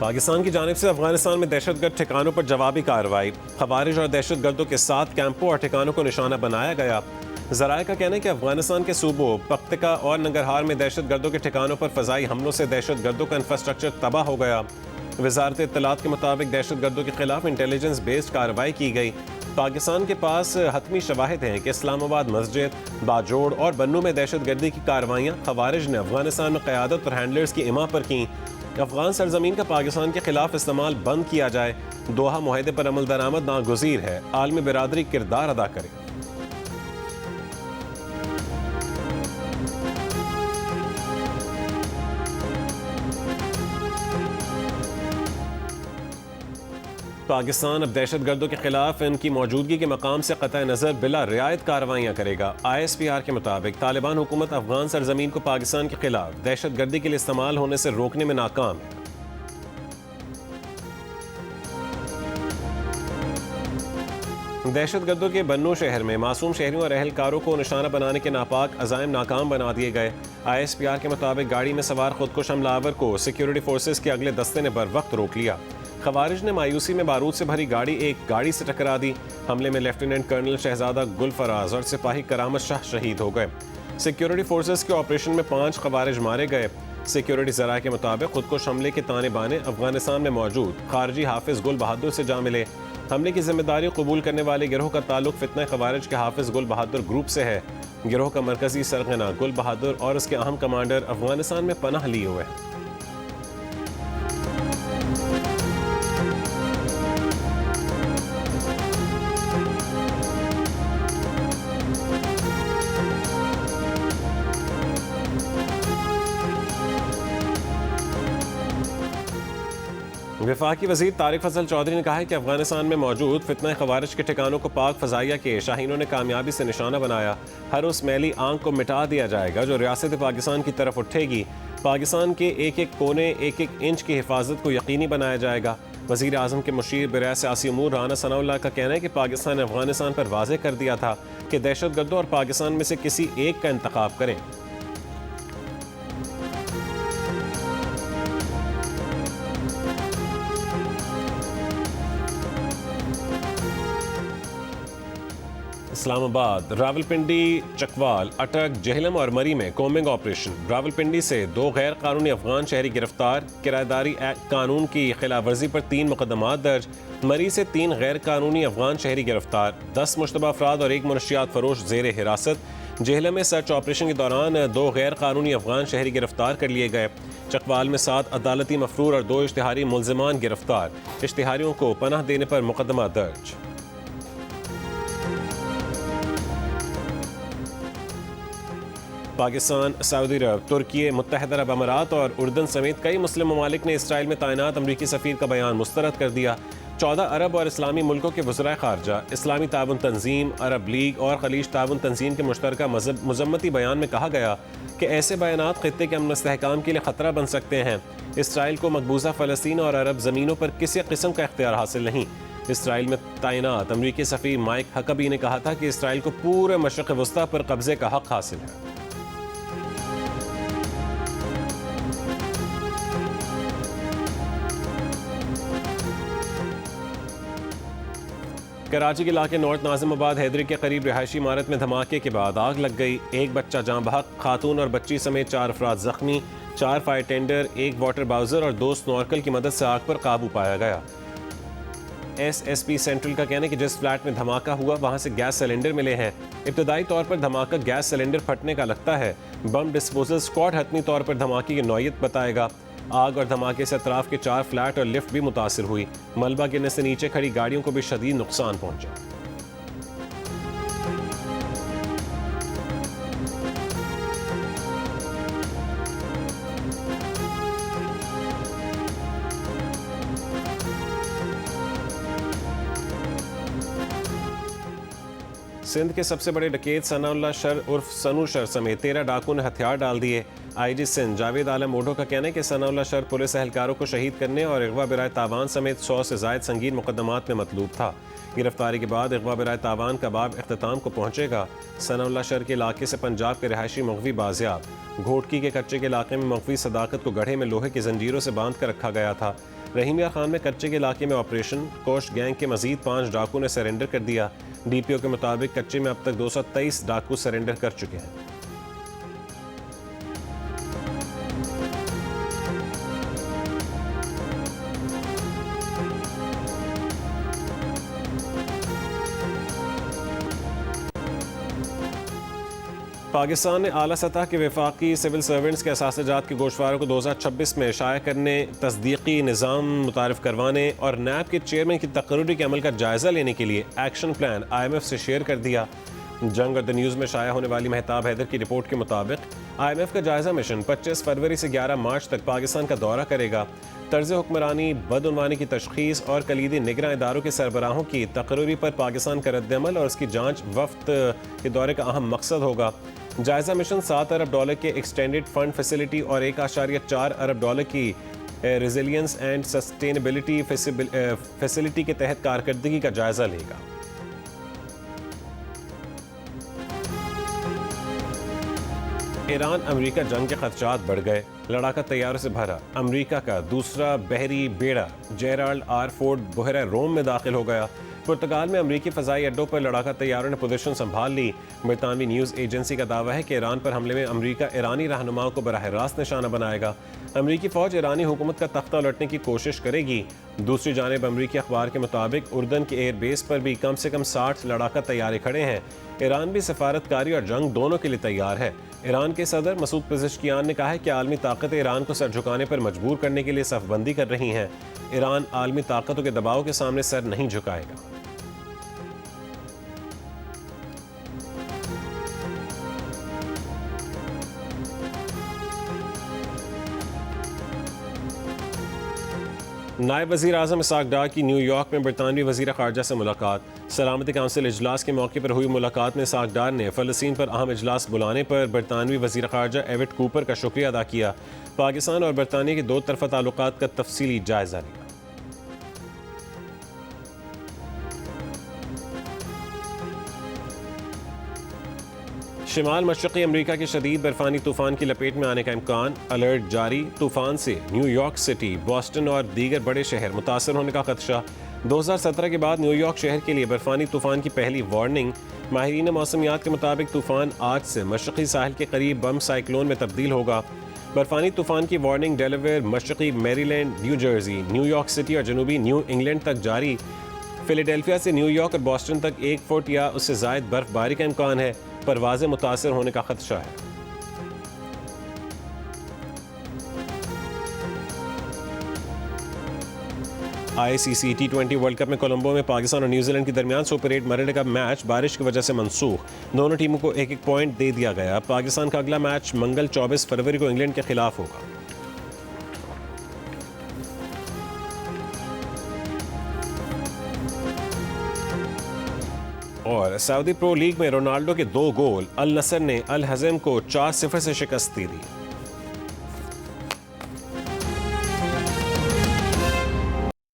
पाकिस्तान की जानिब से अफगानिस्तान में दहशतगर्द ठिकानों पर जवाबी कार्रवाई। खवारिज और दहशतगर्दों के 7 कैंपों और ठिकानों को निशाना बनाया गया। ज़राए का कहना है कि अफगानिस्तान के सूबों पख्तिका और नंगरहार में दहशतगर्दों के ठिकानों पर फ़ज़ाई हमलों से दहशतगर्दों का इंफ्रास्ट्रक्चर तबाह हो गया। वज़ारत इत्तलात के मुताबिक दहशतगर्दों के खिलाफ इंटेलिजेंस बेस्ड कार्रवाई की गई। पाकिस्तान के पास हतमी शवाहिद हैं कि इस्लामाबाद मस्जिद, बाजोड़ और बन्नू में दहशतगर्दी की कार्रवाइयाँ खवारिज ने अफगानिस्तान में क़यादत और हैंडलर्स की इमा पर की। अफगान सरजमीन का पाकिस्तान के खिलाफ इस्तेमाल बंद किया जाए। दोहा मुआहदे पर अमल दरामद नागुज़ीर है। आलमी बिरादरी किरदार अदा करे। पाकिस्तान अब दहशतगर्दों के खिलाफ इनकी मौजूदगी के मकाम से क़तई नज़र बिला रियायत कार्रवाइयाँ करेगा। ISPR के मुताबिक तालिबान हुकूमत अफगान सरजमीन को पाकिस्तान के खिलाफ दहशतगर्दी के लिए इस्तेमाल होने से रोकने में नाकाम है। दहशतगर्दों के बन्नू शहर में मासूम शहरियों और अहलकारों को निशाना बनाने के नापाक अज़ाइम नाकाम बना दिए गए। ISPR के मुताबिक गाड़ी में सवार खुदकुश हमलावर को सिक्योरिटी फोर्सेस के अगले दस्ते ने बर वक्त रोक लिया। खवारिज ने मायूसी में बारूद से भरी गाड़ी एक गाड़ी से टकरा दी। हमले में लेफ्टिनेंट कर्नल शहजादा गुल फराज और सिपाही करामत शाह शहीद हो गए। सिक्योरिटी फोर्सेस के ऑपरेशन में 5 खवारिज मारे गए। सिक्योरिटी ज़राए के मुताबिक खुदकुश हमले के ताने बाने अफगानिस्तान में मौजूद खारजी हाफिज गुल बहादुर से जा मिले। हमले की जिम्मेदारी कबूल करने वाले गिरोह का ताल्लुक फितना खवारिज के हाफिज गुल बहादुर ग्रुप से है। गिरोह का मरकजी सरगना गुल बहादुर और उसके अहम कमांडर अफगानिस्तान में पनाह लिए हुए हैं। वफाकी वज़ीर तारिक फजल चौधरी ने कहा है कि अफगानिस्तान में मौजूद फितना खवारिज के ठिकानों को पाक फ़ज़ाइया के शाहीनों ने कामयाबी से निशाना बनाया। हर उस मैली आंख को मिटा दिया जाएगा जो रियासत पाकिस्तान की तरफ उठेगी। पाकिस्तान के एक एक कोने, एक एक इंच की हिफाजत को यकीनी बनाया जाएगा। वज़ीर आज़म के मुशीर बराए सियासी उमूर राना सनाउल्लाह का कहना है कि पाकिस्तान ने अफगानिस्तान पर वाज़ेह कर दिया था कि दहशतगर्दों और पाकिस्तान में से किसी एक का इंतखाब करें। इस्लामाबाद, रावलपिंडी, चकवाल, अटक, जेहलम और मरी में कोमिंग ऑपरेशन। रावलपिंडी से 2 गैर कानूनी अफगान शहरी गिरफ्तार। किराएदारी एक्ट कानून की खिलाफवर्जी पर 3 मुकदमात दर्ज। मरी से 3 गैर कानूनी अफगान शहरी गिरफ्तार। 10 मुश्तबा अफराद और 1 मनशियात फरोश जेर हिरासत। जेहलम में सर्च ऑपरेशन के दौरान 2 गैर कानूनी अफगान शहरी गिरफ्तार कर लिए गए। चकवाल में 7 अदालती मफरूर और 2 इश्तिहारी मुलजिमान गिरफ्तार। इश्तिहारियों को पनाह देने पर मुकदमा दर्ज। पाकिस्तान, सऊदी अरब, तुर्की, मुत्तहिदा अरब अमारात और उर्दन समेत कई मुस्लिम ममालिक ने इसराइल में तैनात अमरीकी सफ़ीर का बयान मुस्तरद कर दिया। 14 अरब और इस्लामी मुल्कों के वज़राए ख़ारजा, इस्लामी ताउन तंजीम, अरब लीग और खलीज ताउन तंजीम के मुश्तरका मज़म्मती बयान में कहा गया कि ऐसे बयानात ख़ित्ते के अमन इस्तेहकाम के लिए ख़तरा बन सकते हैं। इसराइल को मकबूजा फ़लस्तीन और अरब ज़मीनों पर किसी किस्म का इख्तियार हासिल नहीं। इसराइल में तैनात अमरीकी सफ़ीर माइक हकबी ने कहा था कि इसराइल को पूरे मशरिक़ वस्ता पर कब्ज़े का हक़ हासिल है। कराची के इलाके नॉर्थ नाजिमाबाद हैदरी के करीब रिहायशी इमारत में धमाके के बाद आग लग गई। 1 बच्चा जाँ बहक, खातून और बच्ची समेत 4 अफराद जख्मी। 4 फायर टेंडर, 1 वाटर बाउजर और 2 स्नॉर्कल की मदद से आग पर काबू पाया गया। SSP सेंट्रल का कहना है कि जिस फ्लैट में धमाका हुआ वहां से गैस सिलेंडर मिले हैं। इब्तदाई तौर पर धमाका गैस सिलेंडर फटने का लगता है। बम डिस्पोजल स्क्वाड हतमी तौर पर धमाके की नौयत बताएगा। आग और धमाके से अतराफ के 4 फ्लैट और लिफ्ट भी मुतासिर हुई। मलबा गिरने से नीचे खड़ी गाड़ियों को भी शदीद नुकसान पहुंचा। सिंध के सबसे बड़े डकैत सनाउल्लाह शर उर्फ सनू शर समेत 13 डाकुओं ने हथियार डाल दिए। IG सिंध जावेद आलम ओढो का कहना है कि सनाउल्लाह शर पुलिस एहलकारों को शहीद करने और अगवा बराए तावान समेत 100 से ज़ायद संगीन मुकदमात में मतलूब था। गिरफ्तारी के बाद अगवा बराए तावान का बाब इख्तिताम को पहुंचेगा। सनाउल्लाह शर के इलाके से पंजाब के रिहायशी मगवी बाजियाब। घोटकी के कच्चे के इलाके में मगवी सदाकत को गढ़े में लोहे की जंजीरों से बांध कर रखा गया था। रहीम यार खान में कच्चे के इलाके में ऑपरेशन, कोस्ट गैंग के मजीद 5 डाकू ने सरेंडर कर दिया। DPO के मुताबिक कच्चे में अब तक 223 डाकू सरेंडर कर चुके हैं। पाकिस्तान ने आला सतह के वफाकी सिविल सर्वेंट्स के असासजात के गोशवारों को 2026 में शाया करने, तस्दीकी निज़ाम मुतारिफ करवाने और नैब के चेयरमैन की तकर्री के अमल का जायज़ा लेने के लिए एक्शन प्लान IMF से शेयर कर दिया। जंग और द न्यूज़ में शाया होने वाली महताब हैदर की रिपोर्ट के मुताबिक IMF का जायज़ा मिशन 25 फरवरी से 11 मार्च तक पाकिस्तान का दौरा करेगा। तर्ज हुक्मरानी, बदउनवानी की तशखीस और कलीदी निगरां इदारों के सरबराहों की तकर्री पर पाकिस्तान का रद्दअमल और उसकी जाँच वफ्त के दौरे का अहम मकसद होगा। जायज़ा मिशन $7 अरब के एक्सटेंडेड फंड फैसिलिटी और $1.4 अरब की रेजिलियंस एंड सस्टेनेबिलिटी फैसिलिटी के तहत कारकर्दगी का जायज़ा लेगा। ईरान अमेरिका जंग के खदशात बढ़ गए, लड़ाका तैयारों से भरा। अमेरिका का दूसरा बहरी बेड़ा जेराल्ड आर फोर्ड बहरा रोम में दाखिल हो गया। पुर्तगाल में अमरीकी फ़ज़ाई अड्डों पर लड़ाका तैयारों ने पोजीशन संभाल ली। बरतानवी न्यूज़ एजेंसी का दावा है कि ईरान पर हमले में अमरीका ईरानी रहनुमाओं को बराह रास्त निशाना बनाएगा। अमरीकी फ़ौज ईरानी हुकूमत का तख्ता उलटने की कोशिश करेगी। दूसरी जानिब अमरीकी अखबार के मुताबिक उर्दन के एयर बेस पर भी कम से कम 60 लड़ाका तैयारे खड़े हैं। ईरान भी सफारतकारी और जंग दोनों के लिए तैयार है। ईरान के सदर मसूद पेज़ेश्कियान ने कहा है कि आलमी ताकतें ईरान को सर झुकाने पर मजबूर करने के लिए सफबंदी कर रही हैं। ईरान आलमी ताकतों के दबाव के सामने सर नहीं झुकाएगा। नायब वज़ीर आज़म इसाक डार की न्यूयॉर्क में बरतानवी वज़ीर ख़ारजा से मुलाकात। सलामती काउंसिल इजलास के मौके पर हुई मुलाकात में इसाक डार ने फ़लस्तीन पर अहम इजलास बुलाने पर बरतानवी वज़ीर ख़ारजा एविट कूपर का शुक्रिया अदा किया। पाकिस्तान और बरतानिया के दो तरफ़ा ताल्लुकात का तफसीली जायज़ा लिया। शिमाल मशरक़ी अमरीका के शदीद बर्फानी तूफ़ान की लपेट में आने का इम्कान, अलर्ट जारी। तूफ़ान से न्यूयॉर्क सिटी, बॉस्टन और दीगर बड़े शहर मुतासर होने का खदशा। 2017 के बाद न्यूयॉर्क शहर के लिए बर्फानी तूफ़ान की पहली वार्निंग। माहिरीन मौसमियात के मुताबिक तूफ़ान आज से मशरक़ी साहिल के करीब बम साइक्लोन में तब्दील होगा। बर्फानी तूफ़ान की वार्निंग डेलावेयर, मशरक़ी Maryland, New Jersey, New York city और जनूबी न्यू इंग्लैंड तक जारी। फिलाडेल्फिया से न्यूयॉर्क और बॉस्टन तक 1 फुट या उससे ज़ायद बर्फबारी का इम्कान है। परवाज़ें मुतासर होने का खदशा है। ICC T20 वर्ल्ड कप में कोलंबो में पाकिस्तान और न्यूजीलैंड के दरमियान सुपर 8 मरहले का मैच बारिश की वजह से मनसूख। दोनों टीमों को 1-1 पॉइंट दे दिया गया। पाकिस्तान का अगला मैच मंगल 24 फरवरी को इंग्लैंड के खिलाफ होगा। और सऊदी प्रो लीग में रोनाल्डो के 2 गोल, अल नसर ने अल हज़म को 4-0 से शिकस्त दे दी।